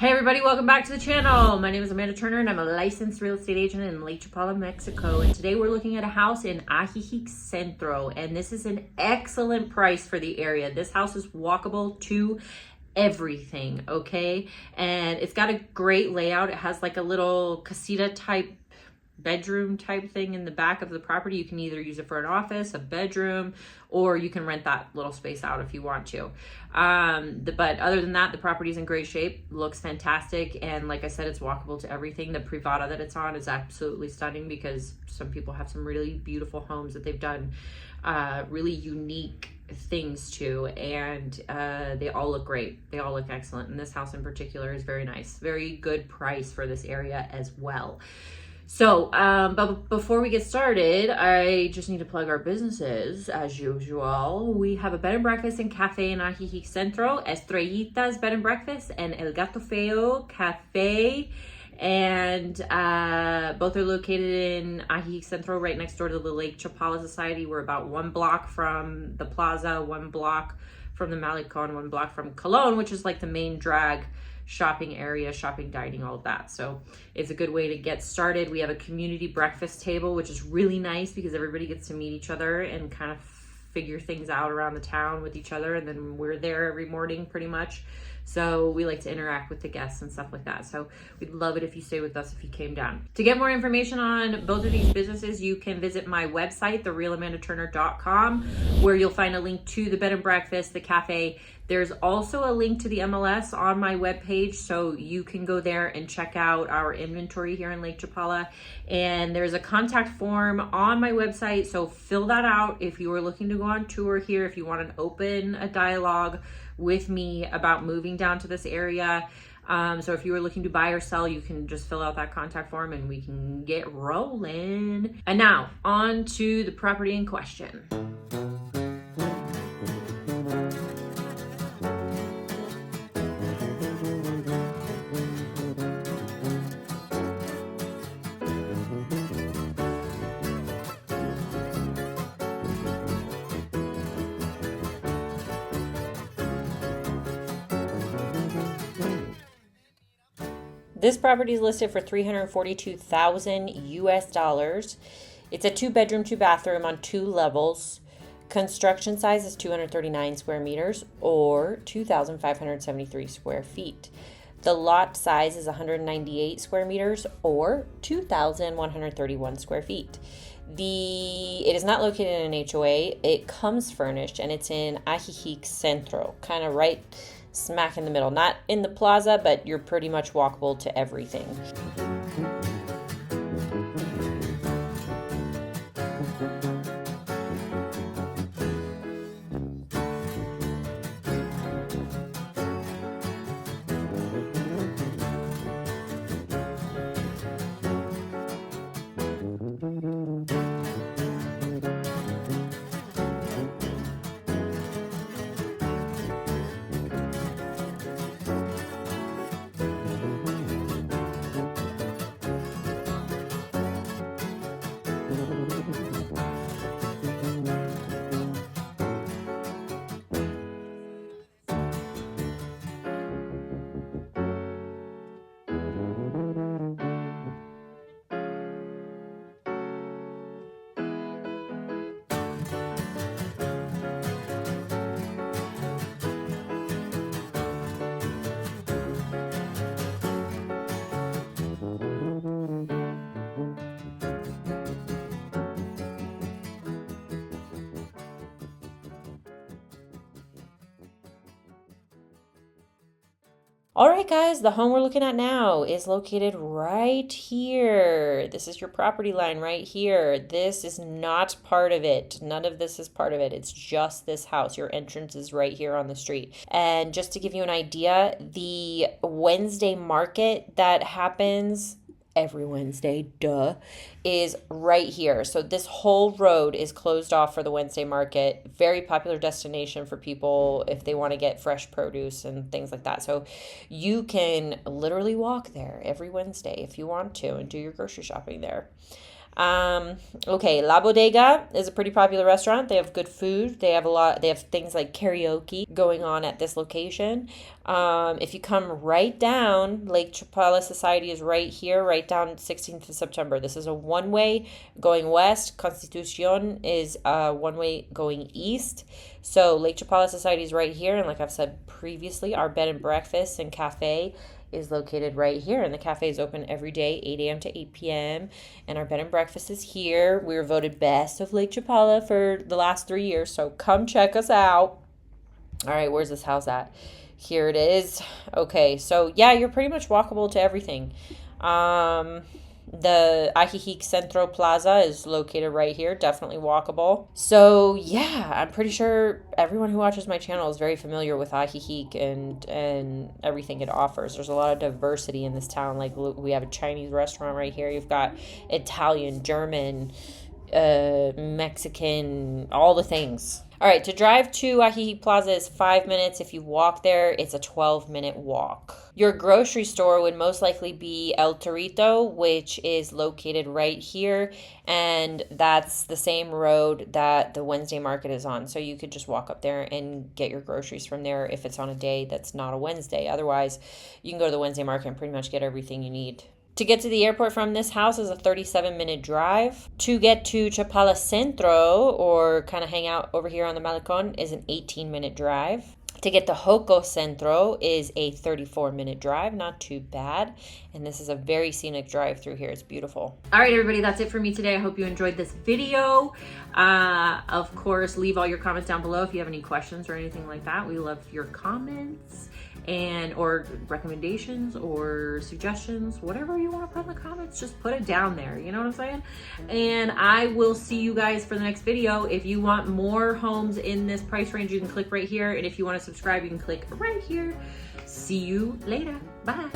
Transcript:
Hey everybody, welcome back to the channel. My name is Amanda Turner and I'm a licensed real estate agent in Lake Chapala, Mexico. And today we're looking at a house in Ajijic Centro. And this is an excellent price for the area. This house is walkable to everything, okay? And it's got a great layout. It has like a little casita type bedroom type thing in the back of the property. You can either use it for an office, a bedroom, or you can rent that little space out if you want to. But other than that, the property's in great shape, looks fantastic, and like I said, it's walkable to everything. The Privada that it's on is absolutely stunning because some people have some really beautiful homes that they've done really unique things to, and they all look great. They all look excellent, and this house in particular is very nice. Very good price for this area as well. So, but before we get started, I just need to plug our businesses as usual. We have a bed and breakfast and cafe in Ajijic Centro, Estrellita's Bed and Breakfast, and El Gato Feo Cafe. And both are located in Ajijic Centro, right next door to the Lake Chapala Society. We're about 1 block from the plaza, 1 block from the Malecon, 1 block from Colón, which is like the main drag shopping area, shopping, dining, all of that. So it's a good way to get started. We have a community breakfast table, which is really nice because everybody gets to meet each other and kind of figure things out around the town with each other. And then we're there every morning pretty much. So we like to interact with the guests and stuff like that. So we'd love it if you stay with us if you came down. To get more information on both of these businesses, you can visit my website, therealamandaturner.com, where you'll find a link to the bed and breakfast, the cafe. There's also a link to the MLS on my webpage, so you can go there and check out our inventory here in Lake Chapala. And there's a contact form on my website, so fill that out if you are looking to go on tour here, if you want to open a dialogue with me about moving down to this area. So if you were looking to buy or sell, you can just fill out that contact form and we can get rolling. And now on to the property in question. This property is listed for $342,000 US. It's a 2-bedroom, 2-bathroom on 2 levels. Construction size is 239 square meters or 2,573 square feet. The lot size is 198 square meters or 2,131 square feet. It is not located in an HOA. It comes furnished and it's in Ajijic Centro, kind of right smack in the middle. Not in the plaza, but you're pretty much walkable to everything. All right, guys, the home we're looking at now is located right here. This is your property line right here. This is not part of it. None of this is part of it. It's just this house. Your entrance is right here on the street. And just to give you an idea, the Wednesday market that happens every Wednesday, is right here. So this whole road is closed off for the Wednesday market. Very popular destination for people if they want to get fresh produce and things like that. So you can literally walk there every Wednesday if you want to and do your grocery shopping there. Okay, La Bodega is a pretty popular restaurant. They have good food. They have things like karaoke going on at this location. If you come right down, Lake Chapala Society is right here, right down 16th of September. This is a one-way going west. Constitucion is a one-way going east. So Lake Chapala Society is right here, and like I've said previously, our bed and breakfast and cafe is located right here, and the cafe is open every day, 8 a.m. to 8 p.m. And our bed and breakfast is here. We were voted best of Lake Chapala for the last 3 years, so come check us out. All right, where's this house at? Here it is. Okay, so yeah, you're pretty much walkable to everything. The Ajijic Centro Plaza is located right here, definitely walkable. So yeah, I'm pretty sure everyone who watches my channel is very familiar with Ajijic and everything it offers. There's a lot of diversity in this town. Like we have a Chinese restaurant right here. You've got Italian, German, Mexican, all the things. All right, to drive to Ajijic Plaza is 5 minutes. If you walk there, it's a 12-minute walk. Your grocery store would most likely be El Torito, which is located right here, and that's the same road that the Wednesday market is on. So you could just walk up there and get your groceries from there if it's on a day that's not a Wednesday. Otherwise, you can go to the Wednesday market and pretty much get everything you need. To get to the airport from this house is a 37-minute drive. To get to Chapala Centro, or kind of hang out over here on the Malecon, is an 18-minute drive. To get to Gato Centro is a 34-minute drive, not too bad. And this is a very scenic drive through here. It's beautiful. All right, everybody, that's it for me today. I hope you enjoyed this video. Of course, leave all your comments down below if you have any questions or anything like that. We love your comments and or recommendations or suggestions, whatever you want to put in the comments, just put it down there. You know what I'm saying? And I will see you guys for the next video. If you want more homes in this price range, you can click right here. And if you want to subscribe, you can click right here. See you later. Bye.